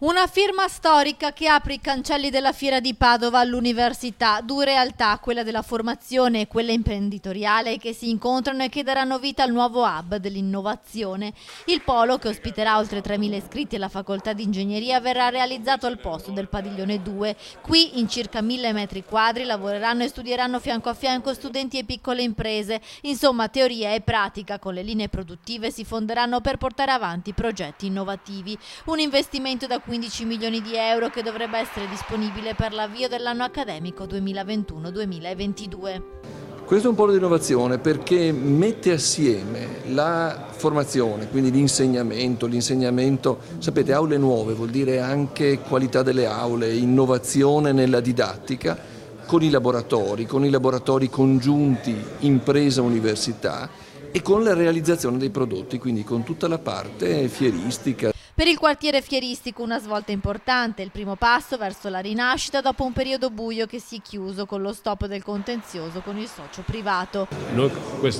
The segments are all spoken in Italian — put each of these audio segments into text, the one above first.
Una firma storica che apre i cancelli della Fiera di Padova all'università, due realtà, quella della formazione e quella imprenditoriale, che si incontrano e che daranno vita al nuovo hub dell'innovazione. Il polo, che ospiterà oltre 3.000 iscritti alla facoltà di ingegneria, verrà realizzato al posto del padiglione 2. Qui, in circa 1.000 metri quadri, lavoreranno e studieranno fianco a fianco studenti e piccole imprese. Insomma, teoria e pratica con le linee produttive si fonderanno per portare avanti progetti innovativi. Un investimento da 15 milioni di euro che dovrebbe essere disponibile per l'avvio dell'anno accademico 2021-2022. Questo è un polo di innovazione perché mette assieme la formazione, quindi l'insegnamento, sapete, aule nuove vuol dire anche qualità delle aule, innovazione nella didattica, con i laboratori congiunti impresa-università e con la realizzazione dei prodotti, quindi con tutta la parte fieristica. Per il quartiere fieristico una svolta importante, il primo passo verso la rinascita dopo un periodo buio che si è chiuso con lo stop del contenzioso con il socio privato. Noi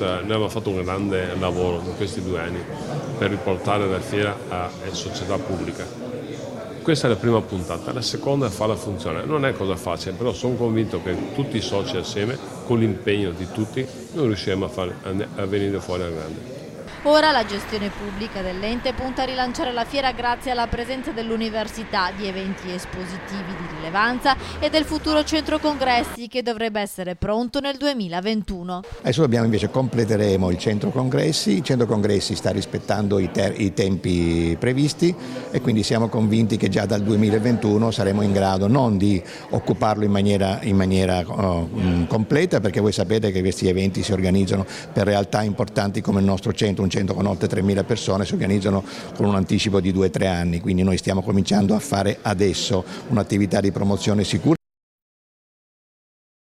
abbiamo fatto un grande lavoro in questi 2 anni per riportare la fiera a società pubblica. Questa è la prima puntata, la seconda è farla funzionare. Non è cosa facile, però sono convinto che tutti i soci assieme, con l'impegno di tutti, noi riusciremo a venire fuori al grande. Ora la gestione pubblica dell'ente punta a rilanciare la fiera grazie alla presenza dell'università, di eventi espositivi di rilevanza e del futuro centro congressi che dovrebbe essere pronto nel 2021. Adesso completeremo il centro congressi sta rispettando i tempi previsti e quindi siamo convinti che già dal 2021 saremo in grado non di occuparlo in maniera completa, perché voi sapete che questi eventi si organizzano per realtà importanti come il nostro centro, un centro con oltre 3.000 persone, si organizzano con un anticipo di 2 o 3 anni, quindi noi stiamo cominciando a fare adesso un'attività di promozione sicura.